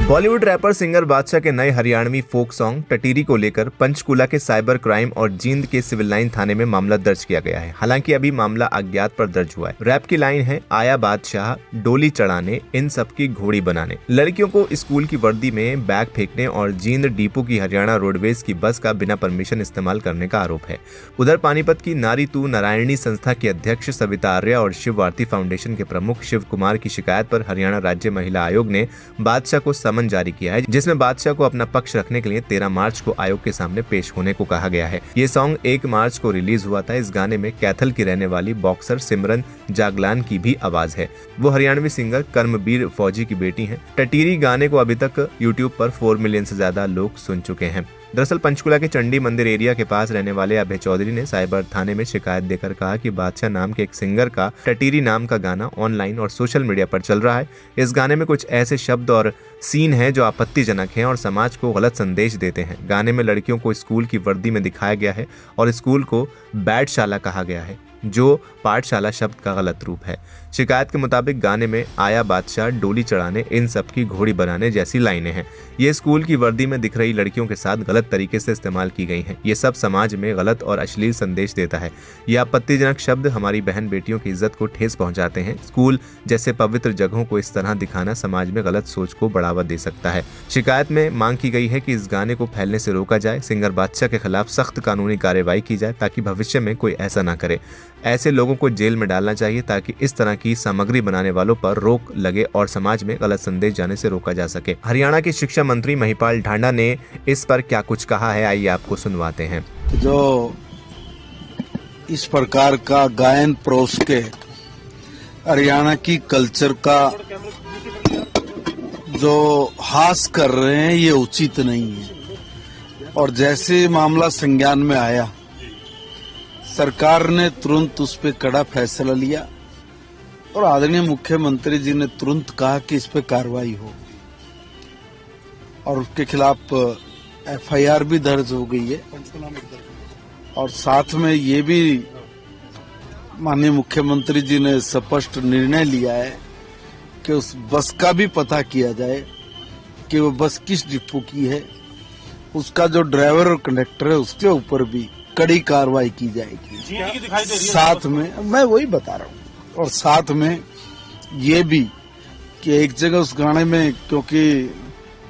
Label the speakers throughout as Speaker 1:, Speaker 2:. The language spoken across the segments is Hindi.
Speaker 1: बॉलीवुड रैपर सिंगर बादशाह के नए हरियाणवी फोक सॉन्ग टटीरी को लेकर पंचकूला के साइबर क्राइम और जींद के सिविल लाइन थाने में मामला दर्ज किया गया है। हालांकि अभी मामला अज्ञात पर दर्ज हुआ है। रैप की लाइन है, आया बादशाह डोली चढ़ाने, इन सबकी घोड़ी बनाने। लड़कियों को स्कूल की वर्दी में बैग फेंकने और जींद डिपो की हरियाणा रोडवेज की बस का बिना परमिशन इस्तेमाल करने का आरोप है। उधर पानीपत की नारी तू नारायणी संस्था की अध्यक्ष सविता आर्या और शिव भारती फाउंडेशन के प्रमुख शिव कुमार की शिकायत पर हरियाणा राज्य महिला आयोग ने बादशाह को समन जारी किया है, जिसमें बादशाह को अपना पक्ष रखने के लिए 13 मार्च को आयोग के सामने पेश होने को कहा गया है। ये सॉन्ग 1 मार्च को रिलीज हुआ था। इस गाने में कैथल की रहने वाली बॉक्सर सिमरन जागलान की भी आवाज है। वो हरियाणवी सिंगर कर्मवीर फौजी की बेटी हैं। टटीरी गाने को अभी तक यूट्यूब पर 4 मिलियन से ज्यादा लोग सुन चुके हैं। दरअसल पंचकुला के चंडी मंदिर एरिया के पास रहने वाले अभय चौधरी ने साइबर थाने में शिकायत देकर कहा कि बादशाह नाम के एक सिंगर का टटीरी नाम का गाना ऑनलाइन और सोशल मीडिया पर चल रहा है। इस गाने में कुछ ऐसे शब्द और सीन हैं जो आपत्तिजनक हैं और समाज को गलत संदेश देते हैं। गाने में लड़कियों को स्कूल की वर्दी में दिखाया गया है और स्कूल को बैठशाला कहा गया है, जो पाठशाला शब्द का गलत रूप है। शिकायत के मुताबिक गाने में आया बादशाह डोली चढ़ाने, इन सबकी घोड़ी बनाने जैसी लाइनें हैं। ये स्कूल की वर्दी में दिख रही लड़कियों के साथ गलत तरीके से इस्तेमाल की गई हैं। ये सब समाज में गलत और अश्लील संदेश देता है। ये आपत्तिजनक शब्द हमारी बहन बेटियों की इज्जत को ठेस पहुंचाते हैं। स्कूल जैसे पवित्र जगहों को इस तरह दिखाना समाज में गलत सोच को बढ़ावा दे सकता है। शिकायत में मांग की गई है कि इस गाने को फैलने से रोका जाए। सिंगर बादशाह के खिलाफ सख्त कानूनी कार्रवाई की जाए ताकि भविष्य में कोई ऐसा ना करे। ऐसे लोगों को जेल में डालना चाहिए ताकि इस तरह की सामग्री बनाने वालों पर रोक लगे और समाज में गलत संदेश जाने से रोका जा सके। हरियाणा के शिक्षा मंत्री महिपाल ढांडा ने इस पर क्या कुछ कहा है, आइए आपको सुनवाते हैं।
Speaker 2: जो इस प्रकार का गायन परोस के हरियाणा की कल्चर का जो हास कर रहे हैं, ये उचित नहीं है। और जैसे मामला संज्ञान में आया, सरकार ने तुरंत उस पर कड़ा फैसला लिया और आदरणीय मुख्यमंत्री जी ने तुरंत कहा कि इस पे कार्रवाई हो और उसके खिलाफ एफआईआर भी दर्ज हो गई है। और साथ में ये भी माननीय मुख्यमंत्री जी ने स्पष्ट निर्णय लिया है कि उस बस का भी पता किया जाए कि वो बस किस डिपो की है। उसका जो ड्राइवर और कंडक्टर है उसके ऊपर भी कड़ी कार्रवाई की जाएगी। साथ में मैं वही बता रहा हूँ, और साथ में ये भी कि एक जगह उस गाने में, क्योंकि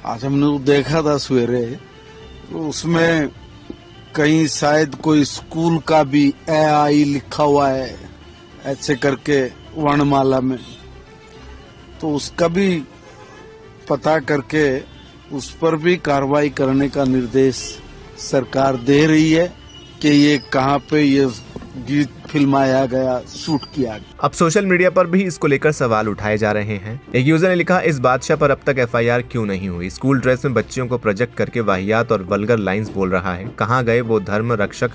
Speaker 2: आज हमने देखा था सवेरे, तो उसमें कहीं शायद कोई स्कूल का भी AI लिखा हुआ है ऐसे करके वर्णमाला में, तो उसका भी पता करके उस पर भी कार्रवाई करने का निर्देश सरकार दे रही है कि ये कहाँ पे ये गीत फिल्माया गया, शूट किया गया।
Speaker 1: अब सोशल मीडिया पर भी इसको लेकर सवाल उठाए जा रहे हैं। एक यूजर ने लिखा, इस बादशाह पर अब तक FIR क्यों नहीं हुई? स्कूल ड्रेस में बच्चियों को प्रोजेक्ट करके वाहियात और वल्गर लाइंस बोल रहा है। कहाँ गए वो धर्म रक्षक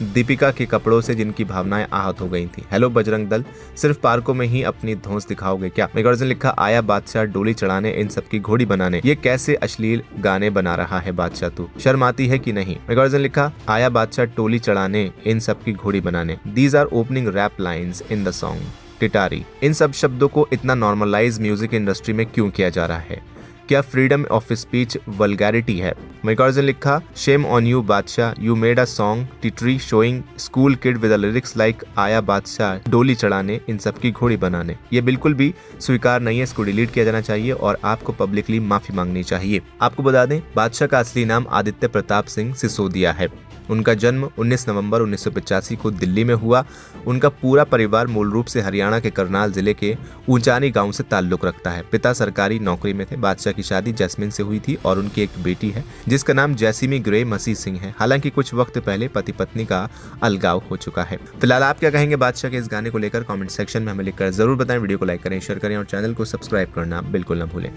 Speaker 1: दीपिका के कपड़ों से जिनकी भावनाएं आहत हो गई थी? हेलो बजरंग दल, सिर्फ पार्कों में ही अपनी धौंस दिखाओगे क्या? एक और ने लिखा, आया बादशाह डोली चढ़ाने, इन सबकी घोड़ी बनाने। ये कैसे अश्लील गाने बना रहा है बादशाह तू, शर्म आती है कि नहीं? एक और ने लिखा, आया बादशाह टोली चढ़ाने, इन सबकी घोड़ी बनाने। These are opening rap lines in the song Titari. इन सब शब्दों को इतना नॉर्मलाइज म्यूजिक इंडस्ट्री में क्यों किया जा रहा है? क्या फ्रीडम ऑफ स्पीच वल्गैरिटी है? मैकॉर्जन लिखा, शेम ऑन यू बादशाह, you made a song टिटरी showing school kid with lyrics like आया बादशाह डोली चढ़ाने, इन सबकी घोड़ी बनाने। ये बिल्कुल भी स्वीकार नहीं है। इसको डिलीट किया जाना चाहिए और आपको पब्लिकली माफी मांगनी चाहिए। आपको बता दें, बादशाह का असली नाम आदित्य प्रताप सिंह सिसोदिया है। उनका जन्म 19 नवंबर 1985 को दिल्ली में हुआ। उनका पूरा परिवार मूल रूप से हरियाणा के करनाल जिले के ऊंचानी गांव से ताल्लुक रखता है। पिता सरकारी नौकरी में थे। बादशाह की शादी जैस्मिन से हुई थी और उनकी एक बेटी है जिसका नाम जैसिमी ग्रे मसीह सिंह है। हालांकि कुछ वक्त पहले पति पत्नी का अलगाव हो चुका है। फिलहाल आप क्या कहेंगे बादशाह के इस गाने को लेकर? कमेंट सेक्शन में हमें लिखकर जरूर बताएं। वीडियो को लाइक करें, शेयर करें और चैनल को सब्सक्राइब करना बिल्कुल न भूलें।